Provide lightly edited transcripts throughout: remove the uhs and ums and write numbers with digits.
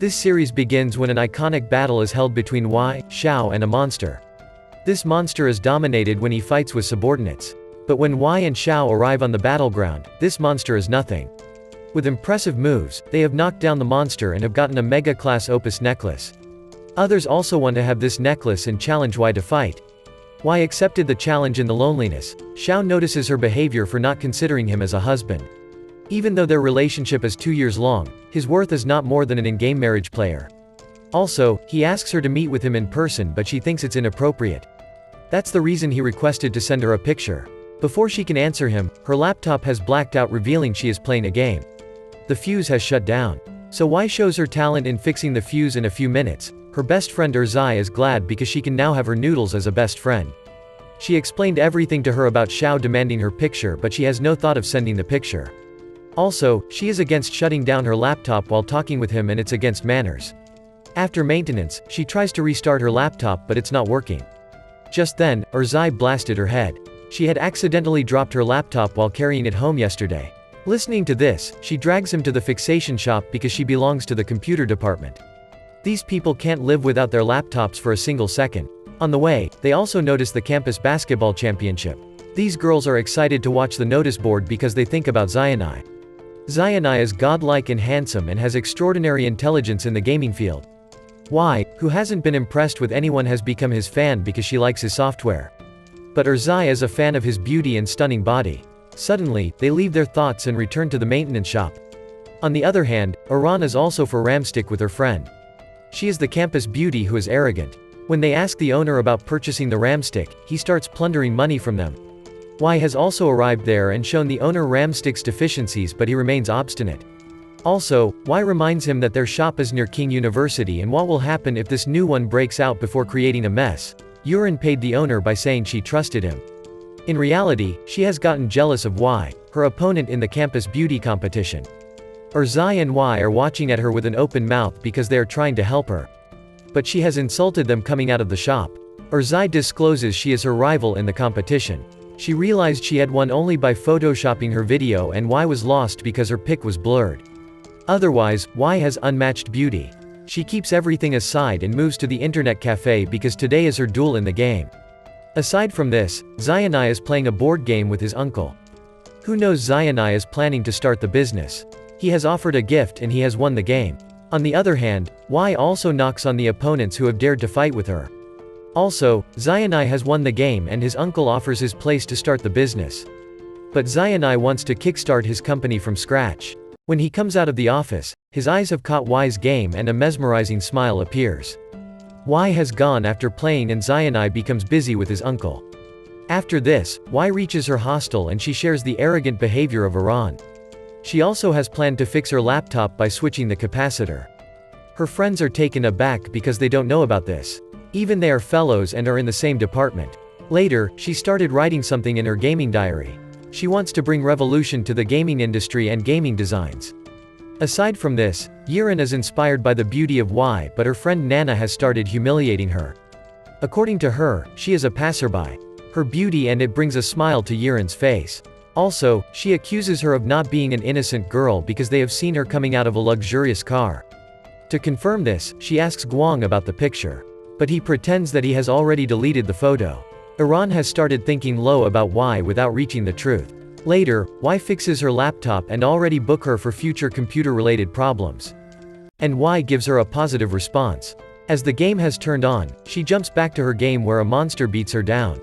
This series begins when an iconic battle is held between Wei, Xiao and a monster. This monster is dominated when he fights with subordinates. But when Wei and Xiao arrive on the battleground, this monster is nothing. With impressive moves, they have knocked down the monster and have gotten a mega-class opus necklace. Others also want to have this necklace and challenge Wei to fight. Wei accepted the challenge in the loneliness. Xiao notices her behavior for not considering him as a husband. Even though their relationship is 2 years long, his worth is not more than an in-game marriage player. Also, he asks her to meet with him in person but she thinks it's inappropriate. That's the reason he requested to send her a picture. Before she can answer him, her laptop has blacked out revealing she is playing a game. The fuse has shut down. So Wei shows her talent in fixing the fuse in a few minutes. Her best friend Erzai is glad because she can now have her noodles as a best friend. She explained everything to her about Xiao demanding her picture but she has no thought of sending the picture. Also, she is against shutting down her laptop while talking with him and it's against manners. After maintenance, she tries to restart her laptop but it's not working. Just then, Erzai blasted her head. She had accidentally dropped her laptop while carrying it home yesterday. Listening to this, she drags him to the fixation shop because she belongs to the computer department. These people can't live without their laptops for a single second. On the way, they also notice the campus basketball championship. These girls are excited to watch the notice board because they think about Xianai. Xianai is godlike and handsome and has extraordinary intelligence in the gaming field. Wei, who hasn't been impressed with anyone, has become his fan because she likes his software. But Erzai is a fan of his beauty and stunning body. Suddenly, they leave their thoughts and return to the maintenance shop. On the other hand, Iran is also for Ramstick with her friend. She is the campus beauty who is arrogant. When they ask the owner about purchasing the Ramstick, he starts plundering money from them. Wei has also arrived there and shown the owner Ramstick's deficiencies but he remains obstinate. Also, Wei reminds him that their shop is near King University and what will happen if this new one breaks out before creating a mess. Yurin paid the owner by saying she trusted him. In reality, she has gotten jealous of Wei, her opponent in the campus beauty competition. Erzai and Wei are watching at her with an open mouth because they are trying to help her. But she has insulted them coming out of the shop. Erzai discloses she is her rival in the competition. She realized she had won only by photoshopping her video and Wei was lost because her pic was blurred. Otherwise, Wei has unmatched beauty. She keeps everything aside and moves to the internet cafe because today is her duel in the game. Aside from this, Xianai is playing a board game with his uncle. Who knows Xianai is planning to start the business. He has offered a gift and he has won the game. On the other hand, Wei also knocks on the opponents who have dared to fight with her. Also, Xianai has won the game and his uncle offers his place to start the business. But Xianai wants to kickstart his company from scratch. When he comes out of the office, his eyes have caught Wei's game and a mesmerizing smile appears. Wei has gone after playing and Xianai becomes busy with his uncle. After this, Wei reaches her hostel and she shares the arrogant behavior of Iran. She also has planned to fix her laptop by switching the capacitor. Her friends are taken aback because they don't know about this. Even they are fellows and are in the same department. Later, she started writing something in her gaming diary. She wants to bring revolution to the gaming industry and gaming designs. Aside from this, Yiren is inspired by the beauty of Wei but her friend Nana has started humiliating her. According to her, she is a passerby. Her beauty and it brings a smile to Yiren's face. Also, she accuses her of not being an innocent girl because they have seen her coming out of a luxurious car. To confirm this, she asks Guang about the picture. But he pretends that he has already deleted the photo. Iran has started thinking low about Wei without reaching the truth. Later, Wei fixes her laptop and already book her for future computer-related problems. And Wei gives her a positive response. As the game has turned on, she jumps back to her game where a monster beats her down.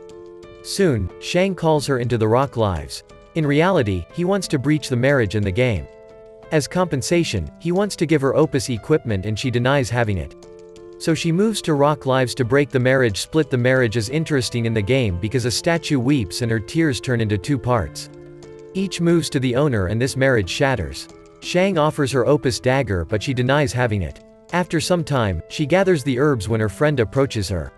Soon, Shang calls her into the Rock Lives. In reality, he wants to breach the marriage in the game. As compensation, he wants to give her Opus equipment and she denies having it. So she moves to Rock Lives to break the marriage. Split the marriage is interesting in the game because a statue weeps and her tears turn into 2 parts. Each moves to the owner and this marriage shatters. Shang offers her Opus dagger but she denies having it. After some time, she gathers the herbs when her friend approaches her.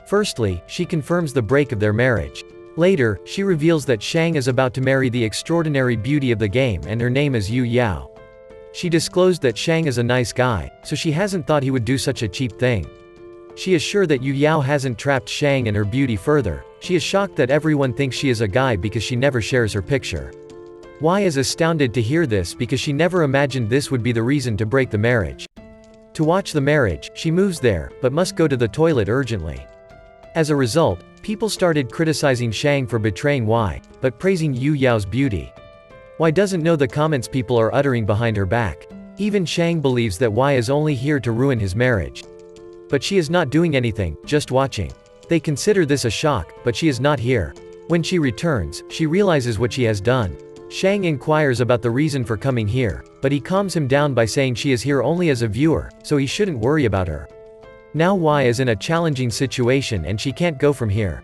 Firstly, she confirms the break of their marriage. Later, she reveals that Shang is about to marry the extraordinary beauty of the game and her name is Yu Yao. She disclosed that Shang is a nice guy, so she hasn't thought he would do such a cheap thing. She is sure that Yu Yao hasn't trapped Shang and her beauty further. She is shocked that everyone thinks she is a guy because she never shares her picture. Wei is astounded to hear this because she never imagined this would be the reason to break the marriage. To watch the marriage, she moves there, but must go to the toilet urgently. As a result, people started criticizing Shang for betraying Y, but praising Yu Yao's beauty. Y doesn't know the comments people are uttering behind her back. Even Shang believes that Y is only here to ruin his marriage. But she is not doing anything, just watching. They consider this a shock, but she is not here. When she returns, she realizes what she has done. Shang inquires about the reason for coming here, but he calms him down by saying she is here only as a viewer, so he shouldn't worry about her. Now Y is in a challenging situation and she can't go from here.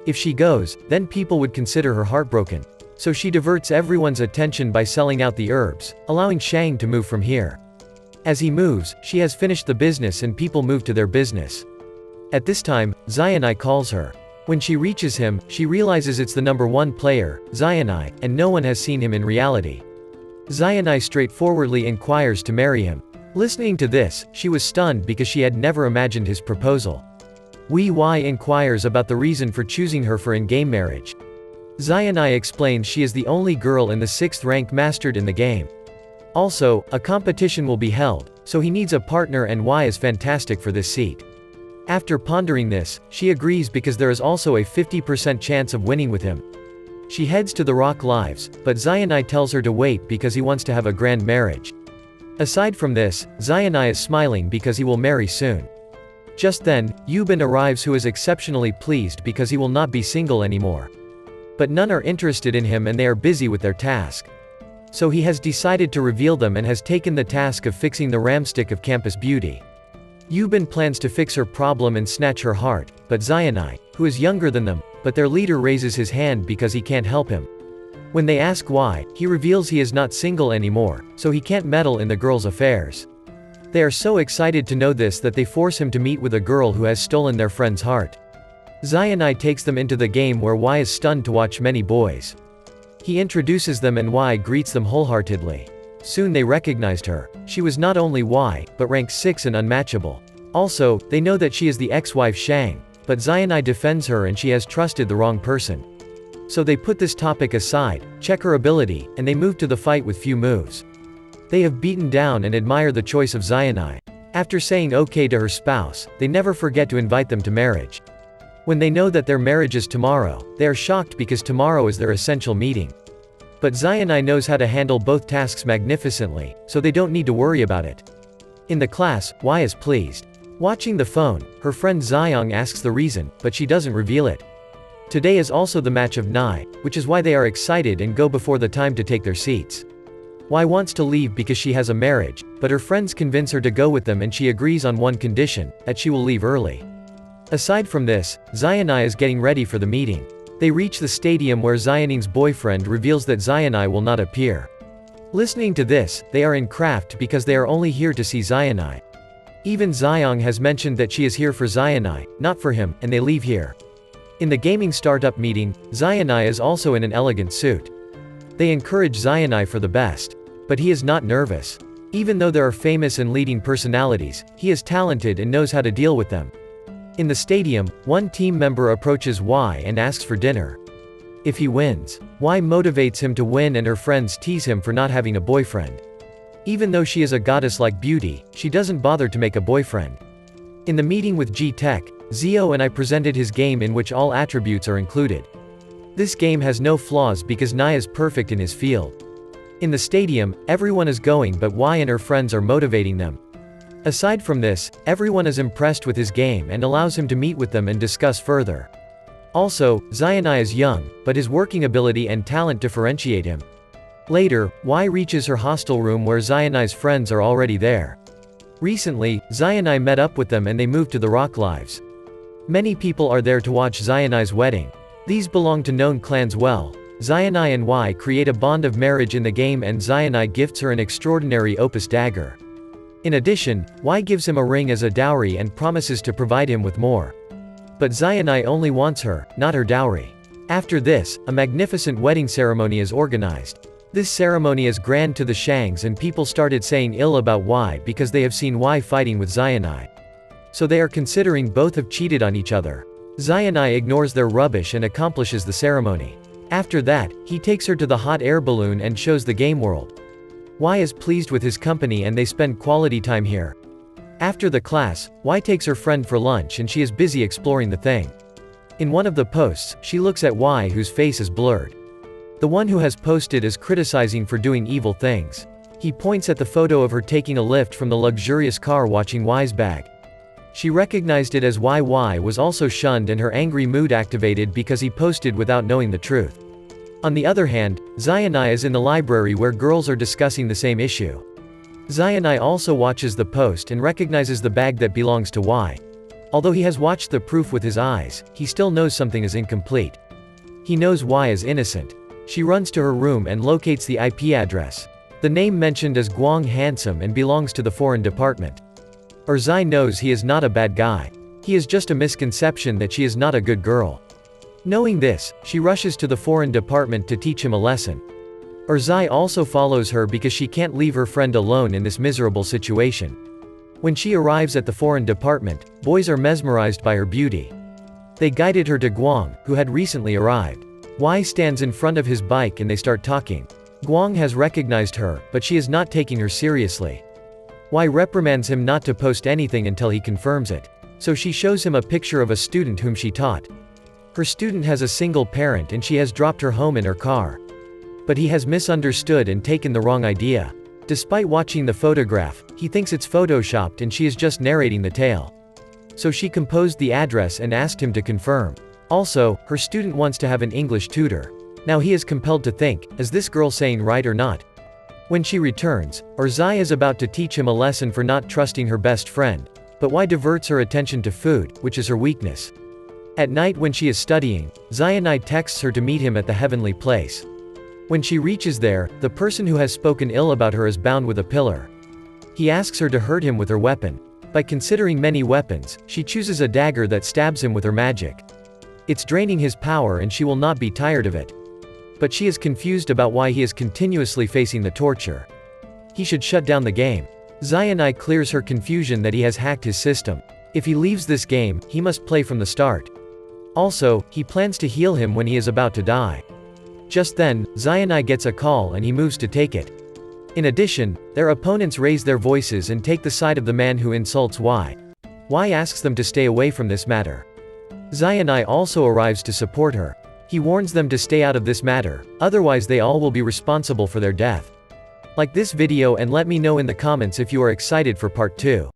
If she goes, then people would consider her heartbroken. So she diverts everyone's attention by selling out the herbs, allowing Shang to move from here. As he moves, she has finished the business and people move to their business. At this time, Xianai calls her. When she reaches him, she realizes it's the number 1 player, Xianai, and no one has seen him in reality. Xianai straightforwardly inquires to marry him. Listening to this, she was stunned because she had never imagined his proposal. Wei Y inquires about the reason for choosing her for in-game marriage. Xianai explains she is the only girl in the 6th rank mastered in the game. Also, a competition will be held, so he needs a partner and Y is fantastic for this seat. After pondering this, she agrees because there is also a 50% chance of winning with him. She heads to the Rock Lives, but Xianai tells her to wait because he wants to have a grand marriage. Aside from this, Xianai is smiling because he will marry soon. Just then, Yubin arrives who is exceptionally pleased because he will not be single anymore. But none are interested in him and they are busy with their task. So he has decided to reveal them and has taken the task of fixing the ramstick of Campus Beauty. Yubin plans to fix her problem and snatch her heart, but Xianai, who is younger than them, but their leader raises his hand because he can't help him. When they ask why, he reveals he is not single anymore, so he can't meddle in the girl's affairs. They are so excited to know this that they force him to meet with a girl who has stolen their friend's heart. Xianai takes them into the game where Y is stunned to watch many boys. He introduces them and Y greets them wholeheartedly. Soon they recognized her. She was not only Y, but rank 6 and unmatchable. Also, they know that she is the ex-wife Shang, but Xianai defends her and she has trusted the wrong person. So they put this topic aside, check her ability, and they move to the fight with few moves. They have beaten down and admire the choice of Xianai. After saying okay to her spouse, they never forget to invite them to marriage. When they know that their marriage is tomorrow, they are shocked because tomorrow is their essential meeting. But Xianai knows how to handle both tasks magnificently, so they don't need to worry about it. In the class, Y is pleased. Watching the phone, her friend Xiang asks the reason, but she doesn't reveal it. Today is also the match of Nai, which is why they are excited and go before the time to take their seats. Y wants to leave because she has a marriage, but her friends convince her to go with them and she agrees on one condition, that she will leave early. Aside from this, Xianai is getting ready for the meeting. They reach the stadium where Xianing's boyfriend reveals that Xianai will not appear. Listening to this, they are in craft because they are only here to see Xianai. Even Xiang has mentioned that she is here for Xianai, not for him, and they leave here. In the gaming startup meeting, Xianai is also in an elegant suit. They encourage Xianai for the best. But he is not nervous. Even though there are famous and leading personalities, he is talented and knows how to deal with them. In the stadium, one team member approaches Y and asks for dinner. If he wins, Y motivates him to win and her friends tease him for not having a boyfriend. Even though she is a goddess-like beauty, she doesn't bother to make a boyfriend. In the meeting with G-Tech, Zio and I presented his game in which all attributes are included. This game has no flaws because Nai is perfect in his field. In the stadium, everyone is going but Y and her friends are motivating them. Aside from this, everyone is impressed with his game and allows him to meet with them and discuss further. Also, Xianai is young, but his working ability and talent differentiate him. Later, Y reaches her hostel room where Xianai's friends are already there. Recently, Xianai met up with them and they moved to the Rock Lives. Many people are there to watch Xianai's wedding. These belong to known clans well. Xianai and Y create a bond of marriage in the game and Xianai gifts her an extraordinary opus dagger. In addition, Y gives him a ring as a dowry and promises to provide him with more. But Xianai only wants her, not her dowry. After this, a magnificent wedding ceremony is organized. This ceremony is grand to the Shangs and people started saying ill about Y because they have seen Y fighting with Xianai. So they are considering both have cheated on each other. Xianai ignores their rubbish and accomplishes the ceremony. After that, he takes her to the hot air balloon and shows the game world. Y is pleased with his company and they spend quality time here. After the class, Y takes her friend for lunch and she is busy exploring the thing. In one of the posts, she looks at Y whose face is blurred. The one who has posted is criticizing for doing evil things. He points at the photo of her taking a lift from the luxurious car watching Y's bag. She recognized it as Y was also shunned and her angry mood activated because he posted without knowing the truth. On the other hand, Xianai is in the library where girls are discussing the same issue. Xianai also watches the post and recognizes the bag that belongs to Y. Although he has watched the proof with his eyes, he still knows something is incomplete. He knows Y is innocent. She runs to her room and locates the IP address. The name mentioned as Guang Handsome and belongs to the foreign department. Zai knows he is not a bad guy. He is just a misconception that she is not a good girl. Knowing this, she rushes to the foreign department to teach him a lesson. Zai also follows her because she can't leave her friend alone in this miserable situation. When she arrives at the foreign department, boys are mesmerized by her beauty. They guided her to Guang, who had recently arrived. Y stands in front of his bike and they start talking. Guang has recognized her, but she is not taking her seriously. Y reprimands him not to post anything until he confirms it. So she shows him a picture of a student whom she taught. Her student has a single parent and she has dropped her home in her car. But he has misunderstood and taken the wrong idea. Despite watching the photograph, he thinks it's photoshopped and she is just narrating the tale. So she composed the address and asked him to confirm. Also, her student wants to have an English tutor. Now he is compelled to think, is this girl saying right or not? When she returns, Zai is about to teach him a lesson for not trusting her best friend. But Y diverts her attention to food, which is her weakness. At night when she is studying, Xianai texts her to meet him at the heavenly place. When she reaches there, the person who has spoken ill about her is bound with a pillar. He asks her to hurt him with her weapon. By considering many weapons, she chooses a dagger that stabs him with her magic. It's draining his power and she will not be tired of it. But she is confused about why he is continuously facing the torture. He should shut down the game. Xianai clears her confusion that he has hacked his system. If he leaves this game, he must play from the start. Also, he plans to heal him when he is about to die. Just then, Xianai gets a call and he moves to take it. In addition, their opponents raise their voices and take the side of the man who insults Y. Y asks them to stay away from this matter. Xianai also arrives to support her. He warns them to stay out of this matter, otherwise they all will be responsible for their death. Like this video and let me know in the comments if you are excited for part 2.